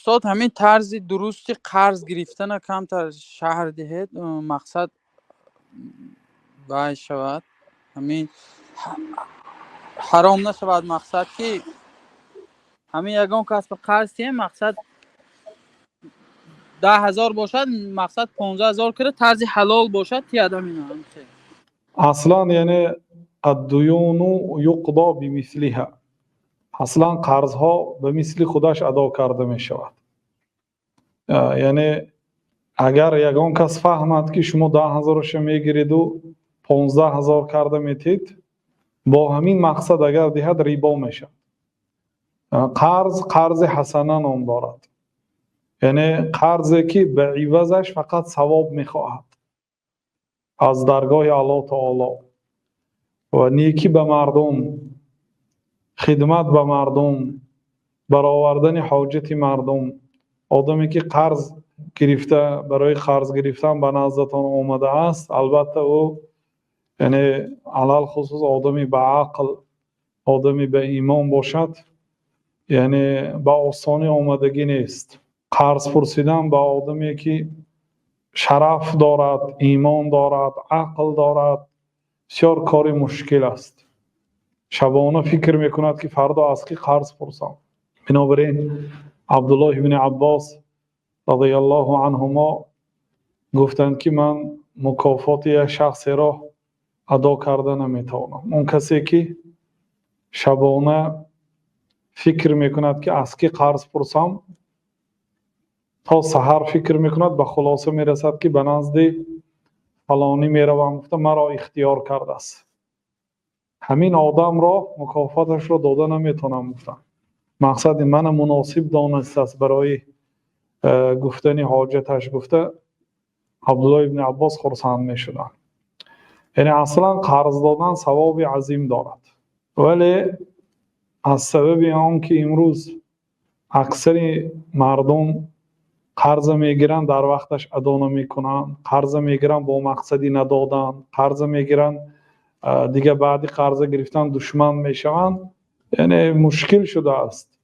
استاد همین طرز درستی قرض گرفتن کمتر شهر دهید مقصد باید شود همین حرام نشود مقصد که همین یگان کسب قرض تیم مقصد 10,000 باشد مقصد 15,000 کرد طرز حلال باشد تی آدم اینا هم خیلی اصلا یعنی الدیون یقضا بمثلها، اصلا قرض ها به مثل خودش ادا کرده می شود. یعنی اگر یگان کس فهمد که شما 10,000 می گیرید و 15,000 کرده میتید، با همین مقصد اگر دهد ریبا میشه. قرض حسنه نام دارد، یعنی قرضی که به عوضش فقط ثواب میخواهد از درگاه الله تعالی و نیکی به مردم، خدمت به مردم، برآوردن حاجت مردم. آدمی که قرض گرفته برای قرض گرفتن به نزدتان آمده است، البته او یعنی علل خصوص آدمی به عقل، آدمی به ایمان باشد، یعنی به آسانی آمدگی نیست. قرض پرسیدن به آدمی که شرف دارد، ایمان دارد، عقل دارد، بسیار کار مشکل است. شبانه فکر میکند که فردا از کی قرض پرسم. بنابراین عبدالله بن عباس رضی الله عنهما گفتند که من مکافات یک شخصی را ادا کرده نمیتوانم. اون کسی که شبانه فکر میکند که از کی قرض پرسم، تا سحر فکر میکند به خلاصه میرسد که به نزد فلانی میروم، گفته مرا اختیار کرده است، همین آدم را مکافاتش را داده نمیتونم. گفتم مقصد من مناسب دانسته است برای گفتن حاجتش. گفته عبدالله ابن عباس خرسند میشدن. یعنی اصلا قرض دادن ثواب عظیم دارد، ولی از سبب آن که امروز اکثر مردم قرض میگیرن در وقتش ادا نمیکنن، قرض میگیرن با مقصدی ندادن، قرض میگیرن دیگه بعدی قرض گرفتن دشمن میشوند، یعنی مشکل شده است.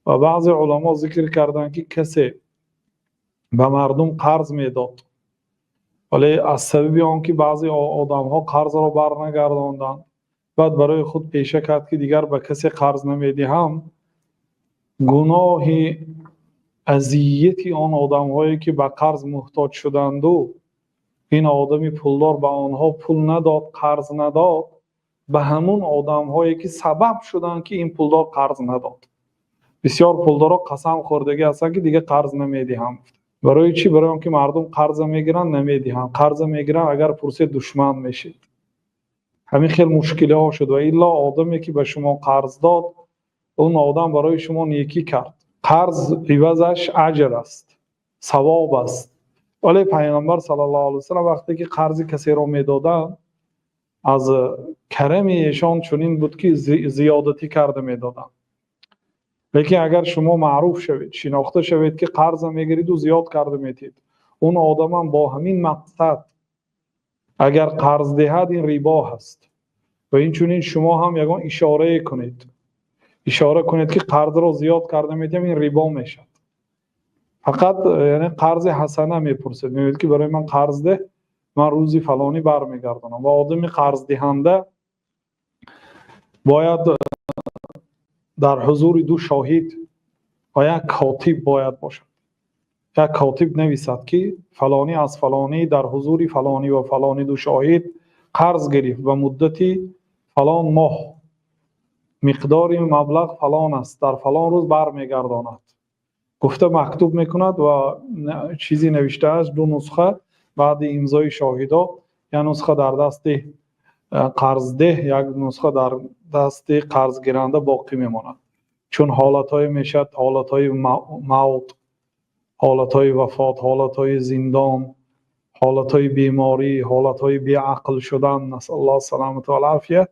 و بعضی علما ذکر کردن که کسی به مردم قرض میداد ولی از سبب آن که بعضی آدم ها قرض را برنگرداندند، بعد برای خود پیشه کرد که دیگر به کسی قرض نمیدهم، گناه اذیت آن آدم هایی که به قرض محتاج شدند و این آدمی پولدار به آنها پول نداد، قرض نداد، به همون آدم هایی که سبب شدند که این پولدار قرض نداد. بسیار پولدارا قسم خوردگی هستند که دیگه قرض نمیدهم. برای چی؟ برای اینکه مردم قرض میگیرن نمیدهم. قرض میگیرن اگر پرسید دشمن میشید. همین خیلی مشکلی ها شد. و الا آدمی که به شما قرض داد، اون آدم برای شما نیکی کرد. قرض عوضش اجر است، ثواب است. ولی پیامبر صلی الله علیه و سلم وقتی که قرض کسی را میدادند، از کرم ایشان چنین بود که زیادتی کرده میدادند. لیکن اگر شما معروف شوید، شناخته شوید که قرض میگیرید و زیاد کرده میتید، اون آدم هم با همین مقصد اگر قرض دهد این ریبا هست. و این چنین شما هم یگان اشاره کنید که قرض را زیاد کرده میتیم، این ریبا میشد. فقط یعنی قرض حسنه میپرسید، میگید که برای من قرض ده، من روزی فلانی برمیگردانم. و آدم قرض دهنده باید در حضور دو شاهد و یک کاتب باید باشد. یک کاتب نویسد که فلانی از فلانی در حضور فلانی و فلانی دو شاهد قرض گرفت و مدتی فلان ماه، مقدار مبلغ فلان است، در فلان روز برمیگرداند. گفته مکتوب میکند و چیزی نوشته است، دو نسخه بعد امضای شاهدا، یک نسخه در دست قرض ده، یک نسخه در دست قرض گیرنده باقی میماند. چون حالتهای میشد، حالتهای موت، حالتهای وفات، حالتهای زندان، حالتهای بیماری، حالتهای بیعقل شدن، نسأل الله سلامت و العافیه،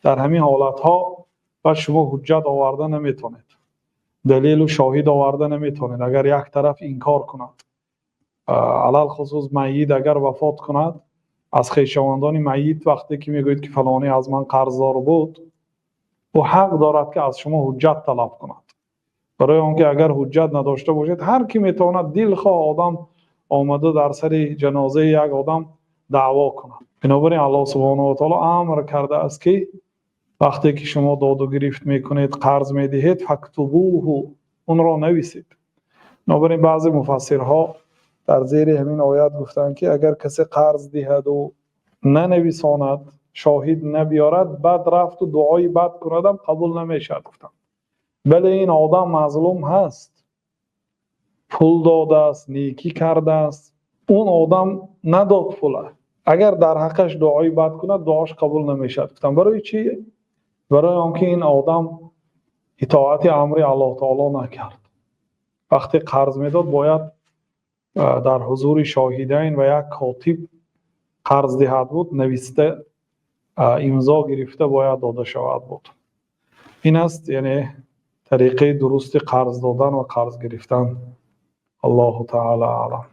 در همین حالتها و شما حجت آورده نمیتونید، دلیل و شاهد آورده نمیتونید. اگر یک طرف انکار کند، علل خصوص میت اگر وفات کند، از خویشاوندان میت وقتی که میگوید که فلانی از من قرضدار بود، او حق دارد که از شما حجت طلب کند. برای آنکه اگر حجت نداشته باشد هر کی میتواند دلخواه آدم آمده در سر جنازه یک آدم دعوا کنه. بنابراین الله سبحانه و تعالی امر کرده است که وقتی که شما داد و گرفت میکنید، قرض میدهید، فاکتبوه، اون را نویسید. بنابراین بعضی مفسرها در زیر همین آیات گفتند که اگر کسی قرض دهد و ننویساند، شاهد نبیارد، بعد رفت و دعای بد کند، قبول نمیشد. گفتند بله این آدم مظلوم هست، پول داده است، نیکی کرده است، اون آدم نداد پول، اگر در حقش دعای بد کند دعاش قبول نمیشد. گفتم برای چی؟ برای آنکه این آدم اطاعت امر الله تعالی نکرد. وقتی قرض میداد باید در حضور شاهدین و یک کاتب قرض دهد بود، نوشته امضا گرفته باید داده شود بود. این است یعنی طریقه درست قرض دادن و قرض گرفتن. الله تعالی اعلم.